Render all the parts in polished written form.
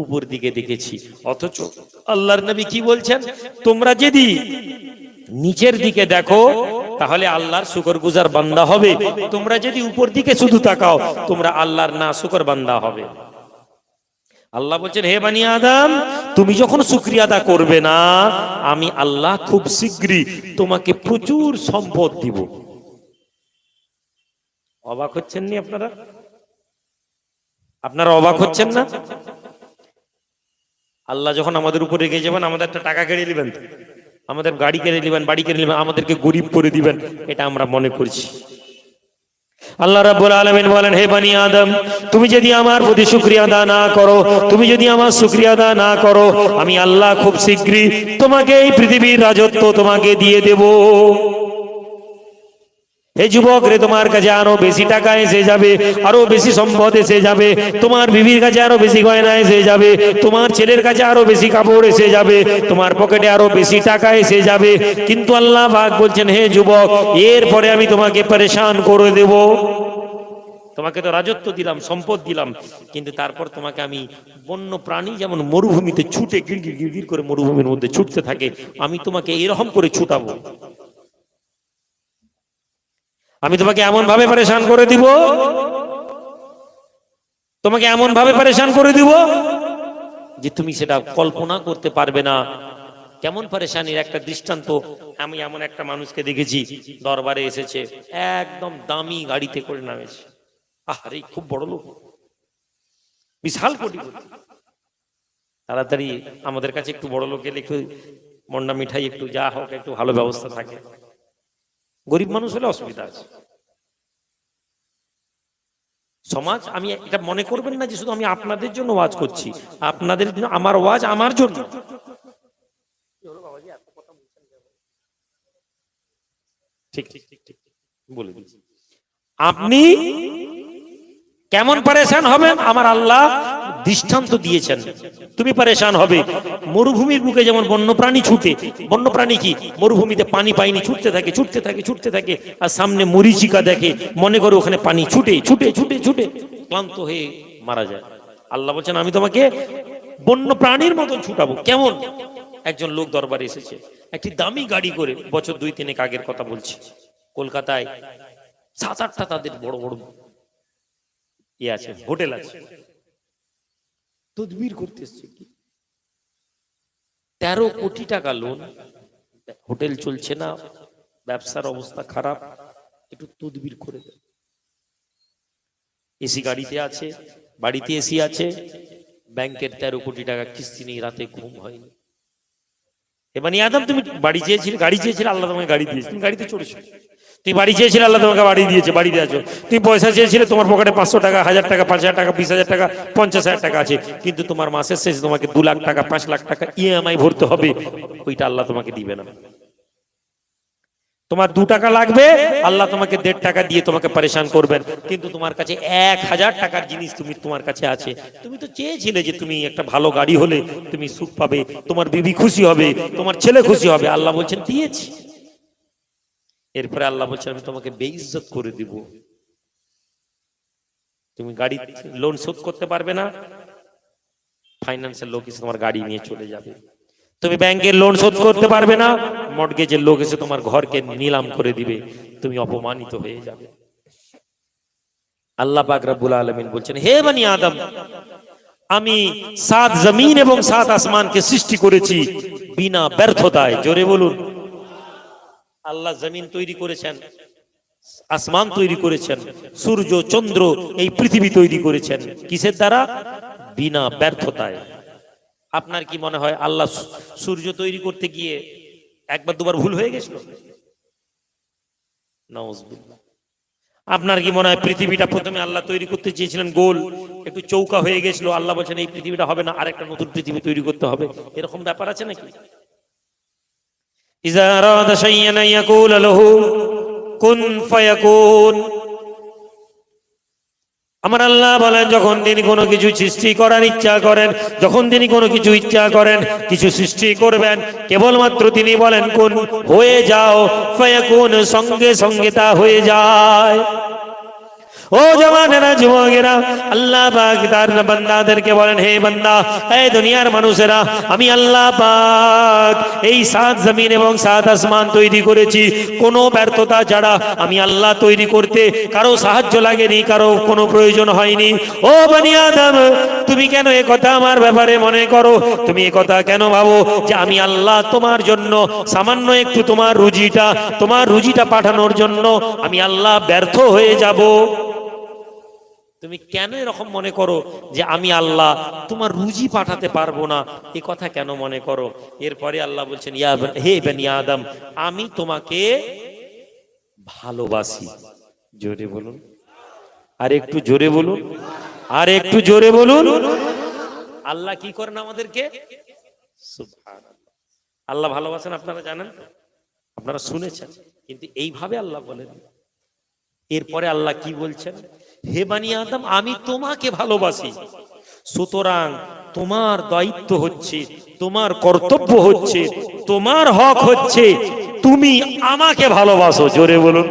উপর দিকে দেখেছি। অথচ আল্লাহর নবী কি বলছেন, তোমরা যদি নিচের দিকে দেখো তাহলে আল্লাহর শুকরগুজার বান্দা হবে, তোমরা যদি উপর দিকে শুধু তাকাও তোমরা আল্লাহর না শুকর বান্দা হবে। আল্লাহ বলছেন, হে বানি আদম, তুমি যখন শুকরিয়া আদা করবে না, আমি আল্লাহ খুব শীঘ্রই তোমাকে প্রচুর সম্পদ দিব। অবাক হচ্ছেন নি আপনারা? আপনারা অবাক হচ্ছেন না? আল্লাহ যখন আমাদের উপরে রেগে যাবেন, আমাদের একটা টাকা কেড়ে নেবেন, আমাদের গাড়ি কেড়ে নেবেন, বাড়ি কেড়ে নেবেন, আমাদেরকে গরিব করে দিবেন, এটা আমরা মনে করছি। আল্লাহ রাব্বুল আলামিন বলেন, হে বানি আদম, তুমি যদি আমার প্রতি শুকরিয়া আদা না করো, তুমি যদি আমার শুকরিয়া আদা না করো, আমি আল্লাহ খুব শীঘ্রই তোমাকে এই পৃথিবীর রাজত্ব তোমাকে দিয়ে দেব। হে যুবক রে, তোমার কাছে আরো বেশি টাকা এসে যাবে, আরো বেশি সম্পদ এসে যাবে, তোমার বিবির কাছে আরো বেশি গয়না এসে যাবে, তোমার ছেলের কাছে আরো বেশি কাপড় এসে যাবে, তোমার পকেটে আরো বেশি টাকা এসে যাবে। কিন্তু আল্লাহ পাক বলছেন, হে যুবক, এরপরে আমি তোমাকে পরেশান করে দেব। তোমাকে তো রাজত্ব দিলাম, সম্পদ দিলাম, কিন্তু তারপর তোমাকে আমি বন্য প্রাণী যেমন মরুভূমিতে ছুটে গিরগির গিরগির করে মরুভূমির মধ্যে ছুটতে থাকে, আমি তোমাকে এরকম করে ছুটাবো। আমি তোমাকে এমন ভাবে পরেশান করে দিব, তোমাকে এমন ভাবে পরেশান করে দিব যে তুমি সেটা কল্পনা করতে পারবে না। কেমন পরেশানির একটা দৃষ্টান্ত, আমি এমন একটা মানুষকে দেখেছি, দরবারে এসেছে, একদম দামি গাড়িতে করে নামেছে। আরে খুব বড় লোক, বিশাল কোটিপতি। তাড়াতাড়ি আমাদের কাছে একটু বড় লোক গেলে একটু মন্ডা মিঠাই, একটু যা হোক একটু ভালো ব্যবস্থা থাকে। গরিব মানুষ হলে অসুবিধা আছে। সমাজ, আমি এটা মনে করবেন না যে শুধু আমি আপনাদের জন্য ওয়াজ করছি, আপনাদের জন্য, আমার ওয়াজ আমার জন্য। ঠিক ঠিক ঠিক ঠিক বলে দিচ্ছি। আপনি কেমন পরেশান হবেন আমার আল্লাহ দৃষ্টান্ত দিয়েছেন। তুমি পরেশান হবে, মরুভূমির বুকে যেমন বন্যপ্রাণী ছুটে, বন্যপ্রাণী কি মরুভূমিতে পানি পায়নি, ছুটতে থাকে ছুটতে থাকে ছুটতে থাকে, আর সামনে মরীচিকা দেখে, মনে করে ওখানে পানি, ছুটে ছুটে ছুটে ছুটে ক্লান্ত হয়ে মারা যায়। আল্লাহ বলছেন, আমি তোমাকে বন্য প্রাণীর মতন ছুটাবো। কেমন? একজন লোক দরবারে এসেছে, একটি দামি গাড়ি করে, বছর 2-3 আগের কথা বলছি, কলকাতায় 7-8টা তাদের বড় বড় আছে, হোটেল আছে, তদবির করতে এসছে। 13 কোটি টাকা লোন, হোটেল চলছে না, ব্যবসার অবস্থা খারাপ, একটু তদবির করে দেন। এসি গাড়িতে আছে, বাড়িতে এসি আছে, ব্যাংকের 13 কোটি টাকা কিস্তি নেই, রাতে ঘুম হয়নি। এবার আদম, তুমি বাড়ি চেয়েছিলে, গাড়ি চেয়েছিলে, আল্লাহ তোমাকে গাড়ি দিয়েছে, তুমি গাড়িতে চড়েছো। তুমি বাড়ি চেয়েছিলে, আল্লাহ তোমাকে বাড়ি দিয়েছে, বাড়িতে আছো। তুমি পয়সা চেয়েছিলে, তোমার পকেটে 500 টাকা, 1000 টাকা, 5000 টাকা, 20,000 টাকা, 50,000 টাকা আছে, কিন্তু তোমার মাসের শেষে তোমাকে 2 লাখ টাকা, 5 লাখ টাকা ইএমআই ভরতে হবে, ওইটা আল্লাহ তোমাকে দিবে না। তোমার 2 টাকা লাগবে, আল্লাহ তোমাকে 1.5 টাকা দিয়ে তোমাকে পরেশান করবেন, কিন্তু তোমার কাছে 1000 টাকার জিনিস তুমি, তোমার কাছে আছে। তুমি তো চেয়েছিলে যে তুমি একটা ভালো গাড়ি হলে তুমি সুখ পাবে, তোমার বিবি খুশি হবে, তোমার ছেলে খুশি হবে, আল্লাহ বলছেন দিয়েছি। এরপরে আল্লাহ বলছেন, আমি তোমাকে বেইজ্জত করে দিব। তুমি গাড়ি লোন শোধ করতে পারবে না, ফাইন্যান্সের লোক এসে তোমার গাড়ি নিয়ে চলে যাবে। তুমি ব্যাংকের লোন শোধ করতে পারবে না, মর্টগেজের লোক এসে তোমার ঘরকে নিলাম করে দিবে, তুমি অপমানিত হয়ে যাবে। আল্লাহ পাক রব্বুল আলামিন বলছেন, হে বনি আদম, আমি 7 জমিন এবং 7 আসমানকে সৃষ্টি করেছি বিনা ব্যর্থতায়। জোরে বলুন। আল্লাহ জমিন তৈরি করেছেন, আসমান তৈরি করেছেন, সূর্য চন্দ্র এই পৃথিবী তৈরি করেছেন, কিসের দ্বারা? বিনা ব্যর্থতায়। আপনার কি মনে হয় আল্লাহ সূর্য তৈরি করতে গিয়ে 1-2বার ভুল হয়ে গেছিল? নাউজুবিল্লাহ। আপনার কি মনে হয় পৃথিবীটা প্রথমে আল্লাহ তৈরি করতে চেয়েছিলেন গোল, একটু চৌকা হয়ে গেছিল, আল্লাহ বলছেন এই পৃথিবীটা হবে না, আরেকটা নতুন পৃথিবী তৈরি করতে হবে? এরকম ব্যাপার আছে নাকি? ইযা আরাদা শাইআন ইয়াকুল লাহু কুন ফায়াকুন। আমার আল্লাহ বলেন, যখন তিনি কোনো কিছু সৃষ্টি করার ইচ্ছা করেন, যখন তিনি কোনো কিছু ইচ্ছা করেন, কিছু সৃষ্টি করবেন, কেবলমাত্র তিনি বলেন কুন, হয়ে যাও, ফায়াকুন, সঙ্গে সঙ্গে তা হয়ে যায়। ও জওয়ানেরা, যুবকেরা, আল্লাহ পাক তার বান্দাদেরকে বলেন, হে বান্দা, এই দুনিয়ার মানুষেরা, আমি আল্লাহ পাক এই সাত জমিন এবং সাত আসমান তৈরি করেছি কোনো ব্যর্থতা ছাড়া। আমি আল্লাহ তৈরি করতে কারো সাহায্য লাগেনি, কারো কোনো প্রয়োজন হয়নি। ও বনি আদম, তুমি কেন এ কথা আমার ব্যাপারে মনে করো? তুমি এ কথা কেন ভাবো যে আমি আল্লাহ তোমার জন্য সামান্য একটু তোমার রুজিটা পাঠানোর জন্য আমি আল্লাহ ব্যর্থ হয়ে যাব? তুমি কেন এরকম মনে করো যে আমি আল্লাহ তোমার রুজি পাঠাতে পারবো না? এই কথা কেন মনে করো? এরপরে আল্লাহ বলছেন, হে বনি আদম, আমি তোমাকে ভালোবাসি। জোরে বলুন, আর একটু জোরে বলুন, আর একটু জোরে বলুন। আল্লাহ কি করেন আমাদেরকে? সুবহানাল্লাহ। আল্লাহ ভালোবাসেন, আপনারা জানেন, আপনারা শুনেছেন, কিন্তু এইভাবে আল্লাহ বলেন। এরপরে আল্লাহ কি বলছেন? হে বনি আদম, আমি তোমাকে ভালোবাসি, সুতরাং তোমার দায়িত্ব হচ্ছে, তোমার কর্তব্য হচ্ছে, তোমার হক হচ্ছে তুমি আমাকে ভালোবাসো। জোরে বলুন।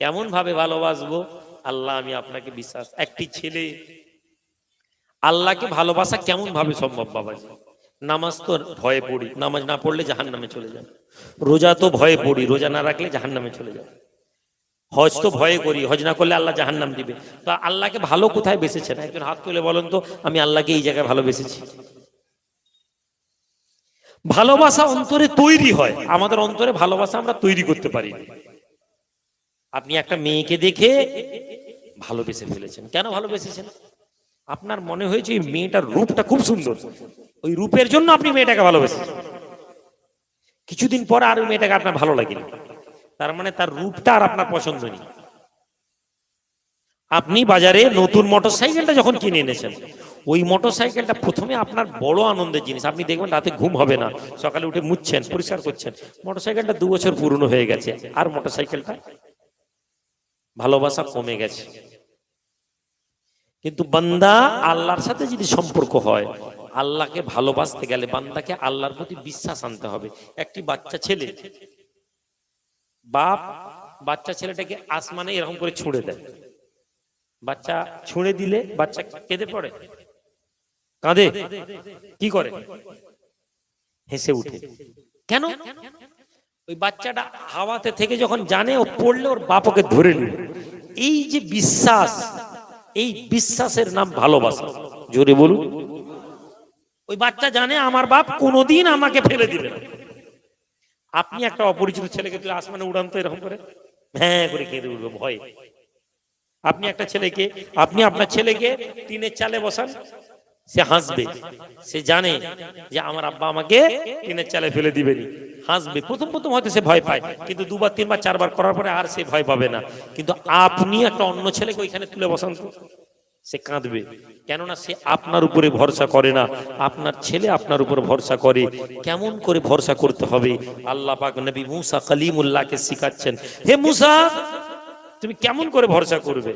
এমন ভাবে ভালোবাসবো, আল্লাহ আমি আপনাকে বিশ্বাস। একটি ছেলে আল্লাহকে ভালোবাসা কেমন ভাবে সম্ভব বাবাজি? নামাজ তো ভয়ে পড়ি, নামাজ না পড়লে জাহান্নামে চলে যায়। রোজা তো ভয়ে পড়ি, রোজা না রাখলে জাহান্নামে চলে যায়। হজ তো ভয়ে করি, হজ না করলে আল্লাহ জাহান্নাম দিবে। তো আল্লাহকে ভালো কোথায় বেসেছেন? একজন হাত তুলে বলেন তো, আমি আল্লাহকে এই জায়গায় ভালোবেসেছি। ভালোবাসা অন্তরে তৈরি হয়, আমাদের অন্তরে ভালোবাসা আমরা তৈরি করতে পারি। আপনি একটা মেয়েকে দেখে ভালোবেসে ফেলেছেন। কেন ভালোবেসেছেন? আপনার মনে হয়েছে এই মেয়েটার রূপটা খুব সুন্দর, ওই রূপের জন্য আপনি মেয়েটাকে ভালোবেসেছেন। কিছুদিন পরে আর ওই মেয়েটাকে আপনার ভালো লাগেনি, তার মানে তার রূপটা আর আপনার পছন্দ নেই। আপনি বাজারে নতুন মোটরসাইকেলটা যখন কিনে এনেছেন, ওই মোটরসাইকেলটা প্রথমে আপনার বড় আনন্দের জিনিস। আপনি দেখবেন রাতে ঘুম হবে না, সকালে উঠে মুছছেন, পরিষ্কার করছেন, মোটরসাইকেলটা 2 বছর পুরনো হয়ে গেছে, আর মোটরসাইকেলটা ভালোবাসা কমে গেছে। কিন্তু বান্দা আল্লাহর সাথে যদি সম্পর্ক হয়, আল্লাহকে ভালোবাসতে গেলে বান্দাকে আল্লাহর প্রতি বিশ্বাস আনতে হবে। একটি বাচ্চা ছেলে, বাপ বাচ্চা ছেলেটাকে আসমানে এরকম করে ছুঁড়ে দেয়। বাচ্চা ছুঁড়ে দিলে বাচ্চা কেঁদে পড়ে, কাঁদে, কি করে? হেসে উঠে। কেন? ওই বাচ্চাটা হাওয়াতে থেকে যখন জানে ও পড়লে ওর বাপ ওকে ধরে নিল। এই যে বিশ্বাস, এই বিশ্বাসের নাম ভালোবাসা। জোরে বলুন। ওই বাচ্চা জানে আমার বাপ কোনোদিন আমাকে ফেলে দিবে না। আপনি একটা অপরিচিত ছেলেকে তুলে আসমানে উড়ান তো এরকম করে, হ্যাঁ করে কেঁদে উঠবে ভয়ে। আপনি আপনার ছেলেকে টিনের চালে বসান, সে হাসবে, সে জানে যে আমার আব্বা আমাকে টিনের চালে ফেলে দিবেনি, হাসবে। প্রথম হয়তো সে ভয় পায়, কিন্তু 2 বার 3 বার 4 বার করার পরে আর সে ভয় পাবে না। কিন্তু আপনি একটা অন্য ছেলেকে ওইখানে তুলে বসান, সে কাঁদবে, কেননা সে আপনার উপরে ভরসা করে না, আপনার ছেলে আপনার উপর ভরসা করে। কেমন করে ভরসা করতে হবে আল্লাহ পাক নবী মুসা কালিমুল্লাহকে শিখাচ্ছেন। হে মুসা, তুমি কেমন করে ভরসা করবে?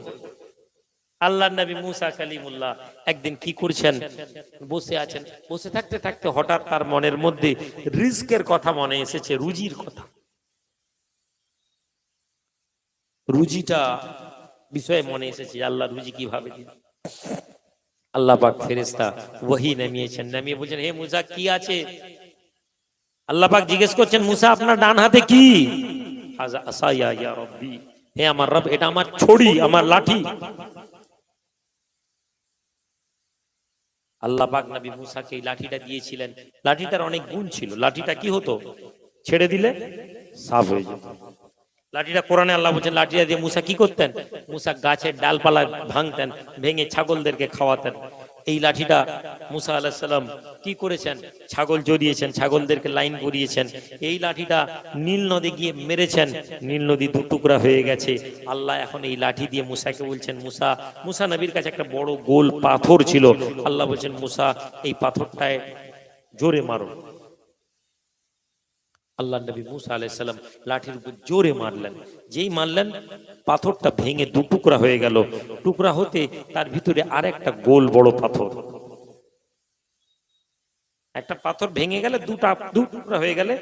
আল্লাহ নবী মুসা কালিমুল্লাহ একদিন কি করছেন, বসে আছেন, বসে থাকতে থাকতে হঠাৎ তার মনের মধ্যে রিজকের কথা মনে এসেছে, রুজির কথা। রুজিটা বিষয়ে মনে এসেছে, আল্লাহ রুজি কিভাবে দিবেন। আল্লাহ পাক ফেরেশতা ওহী নামিয়েছেন, নামিয়ে বলছেন, হে মুসা কি আছে? আল্লাহ পাক জিজ্ঞেস করছেন, মুসা আপনার ডান হাতে কি? হাযা আসায়া ইয়া রাব্বি, হে আমার রব, এটা আমার ছড়ি, আমার লাঠি। আল্লাহ পাক নবী মুসাকে এই লাঠিটা দিয়েছিলেন। লাঠিটার অনেক গুণ ছিল। লাঠিটা কি হতো? ছেড়ে দিলে সাফ হয়ে যেত। লাঠিটা কোরআনে আল্লাহ বলছেন, লাঠিটা দিয়ে মুসা কি করতেন? মুসা গাছের ডালপালা ভাঙতেন, ভেঙে ছাগলদেরকে খাওয়াতেন। এই লাঠিটা মুসা আলাইহিস সালাম কি করেছেন? ছাগল জড়িয়েছেন, ছাগলদেরকে লাইন করিয়েছেন। এই লাঠিটা নীল নদে গিয়ে মেরেছেন, নীল নদী 2 টুকরা হয়ে গেছে। আল্লাহ এখন এই লাঠি দিয়ে মুসাকে বলছেন, মুসা নবীর কাছে একটা বড় গোল পাথর ছিল। আল্লাহ বলছেন, মুসা এই পাথরটায় জোরে মারো। আল্লাহ নবী মুসা আলাইহিস সালাম লাঠির উপর জোরে মারলেন। যেই মারলেন, পাথরটা ভেঙে 2 টুকরা হয়ে গেল। টুকরা হতে তার ভিতরে আরেকটা গোল বড় পাথর। একটা পাথর ভেঙে গেলে 2 টুকরা হয়ে গেলে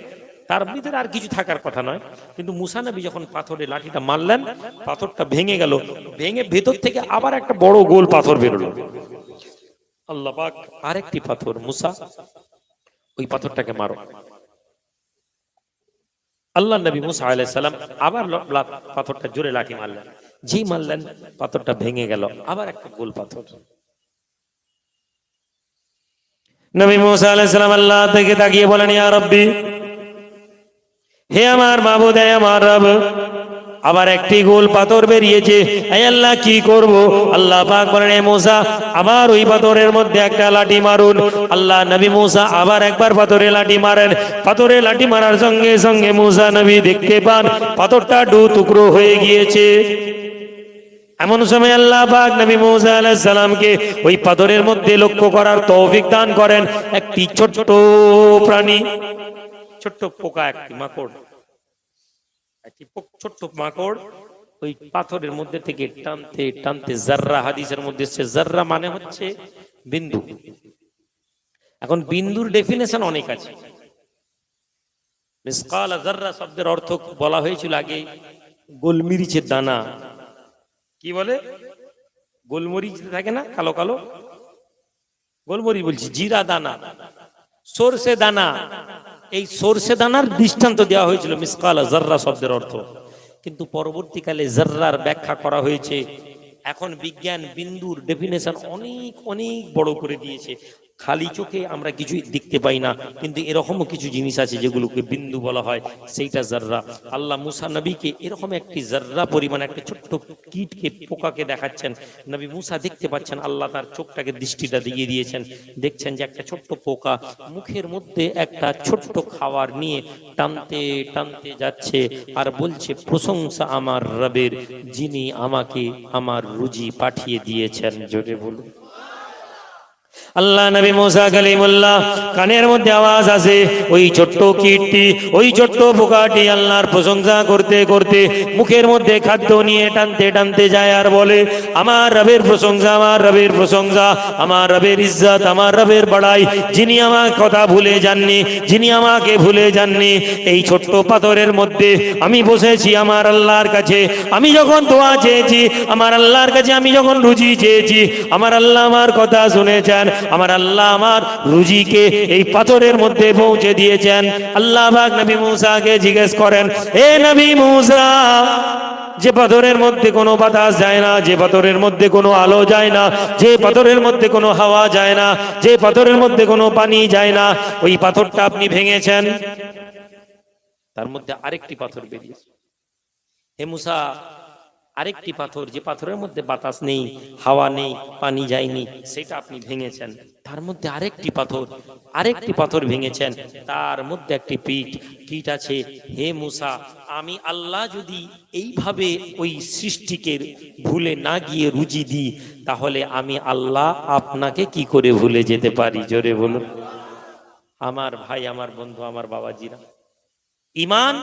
তার ভিতরে আর কিছু থাকার কথা নয়, কিন্তু মুসা নবী যখন পাথরে লাঠিটা মারলেন, পাথরটা ভেঙে গেল, ভেঙে ভেতর থেকে আবার একটা বড় গোল পাথর বেরোলো। আল্লাহ পাক আরেকটি পাথর, মুসা ওই পাথরটাকে মারো। আল্লাহ নবী মুসা আলাইহিস সালাম আবার পাথরটা জোরে লাঠি মারলেন, যেই মারলেন পাথরটা ভেঙে গেল, আবার একটা গোল পাথর। নবী মুসা আলাইহিস সালাম আল্লাহ থেকে তাকিয়ে বলেন, ইয়া রাব্বি, হে আমার মাবুদ, হে আমার রব, আবার একটি গোল পাথর বেরিয়েছে, হে আল্লাহ কি করব? আল্লাহ পাক বলেন, হে মুসা, আবার ওই পাথরের মধ্যে একটা লাঠি মারুন। আল্লাহ নবী মুসা আবার একবার পাথরে লাঠি মারেন। পাথরে লাঠি মারার সঙ্গে সঙ্গে মুসা নবী দেখতে পান পাথরটা দু টুকরো হয়ে গিয়েছে। এমন সময় আল্লাহ পাক নবী মুসা আলাইহিস সালামকে ওই পাথরের মধ্যে লক্ষ্য করার তৌফিক দান করেন। একটি ছোট্ট প্রাণী, ছোট্ট পোকা, একটি মাকড়, একটি ছোট্ট মাকড় ওই পাথরের মধ্যে থেকে টানতে টানতে জাররা, হাদিসের মধ্যে এসেছে জাররা মানে হচ্ছে বিন্দু। এখন বিন্দুর ডেফিনেশন অনেক আছে। মিসকাল জাররা শব্দের অর্থ বলা হয়েছিল আগে গোলমরিচের দানা। কি বলে? গোলমরিচ থাকে না কালো কালো, গোলমরিচ বলছি, জিরা দানা, সরষে দানা। এই সরষে দানার দৃষ্টান্ত দেওয়া হয়েছিল মিসকাল জাররা শব্দের অর্থ, কিন্তু পরবর্তীকালে জাররার ব্যাখ্যা করা হয়েছে। এখন বিজ্ঞান বিন্দুর ডেফিনেশন অনেক অনেক বড় করে দিয়েছে। খালি চোখে আমরা কিছুই দেখতে পাই না, কিন্তু এরকমও কিছু জিনিস আছে যেগুলোকে বিন্দু বলা হয়, সেইটা জাররা। আল্লাহ মুসা নবীকে এরকম একটি জাররা পরিমাণ একটা ছোট্ট কীটকে, পোকাকে দেখাচ্ছেন। নবী মুসা দেখতে পাচ্ছেন, আল্লাহ তার চোখটাকে দৃষ্টিটা দিয়ে দিয়েছেন, দেখছেন যে একটা ছোট্ট পোকা মুখের মধ্যে একটা ছোট্ট খাবার নিয়ে টানতে টানতে যাচ্ছে আর বলছে, প্রশংসা আমার রবের, যিনি আমাকে আমার রুজি পাঠিয়ে দিয়েছেন। জোরে বলুন। আল্লাহ নবী মুসা কালিমুল্লাহ কানের মধ্যে আওয়াজ আসে, ওই ছোট্ট কীটটি, ওই ছোট্ট পোকাটি আল্লাহর প্রশংসা করতে করতে মুখের মধ্যে খাদ্য নিয়ে টানতে টানতে যায় আর বলে, আমার রবের প্রশংসা, আমার রবের প্রশংসা, আমার রবের ইজ্জত, আমার রবের বড়াই, যিনি আমার কথা ভুলে যাননি, যিনি আমাকে ভুলে যাননি। এই ছোট্ট পাথরের মধ্যে আমি বসেছি আমার আল্লাহর কাছে, আমি যখন দোয়া চেয়েছি আমার আল্লাহর কাছে, আমি যখন রুজি চেয়েছি আমার আল্লাহ আমার কথা শুনেছেন, আমার আল্লাহ আমার রুজিকে এই পাথরের মধ্যে পৌঁছে দিয়েছেন। আল্লাহ পাক নবী মুসাকে জিজ্ঞেস করেন, হে নবী মুসা, যে পাথরের মধ্যে কোনো বাতাস যায় না, যে পাথরের মধ্যে কোনো আলো যায় না, যে পাথরের মধ্যে কোনো হাওয়া যায় না, যে পাথরের মধ্যে কোনো পানি যায় না, ওই পাথরটা আপনি ভেঙেছেন। তার মধ্যে আরেকটি পাথর বেরিয়েছে। হে মুসা, আরেকটি পাথর, যে পাথরের মধ্যে বাতাস নেই, হাওয়া নেই, পানি যায়নি, সেটা আপনি ভেঙেছেন। তার মধ্যে আরেকটি পাথর, আরেকটি পাথর ভেঙেছেন, তার মধ্যে একটি কীট আছে। হে মুসা, আমি আল্লাহ যদি এইভাবে ওই সৃষ্টিকে ভুলে না গিয়ে রুজি দিই, তাহলে আমি আল্লাহ আপনাকে কি করে ভুলে যেতে পারি? জোরে বলুন। আমার ভাই, আমার বন্ধু, আমার বাবাজিরা, ইমান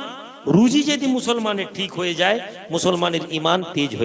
রুজি যদি মুসলমানের ঠিক হয়ে যায়, মুসলমানের ইমান তেজ হয়ে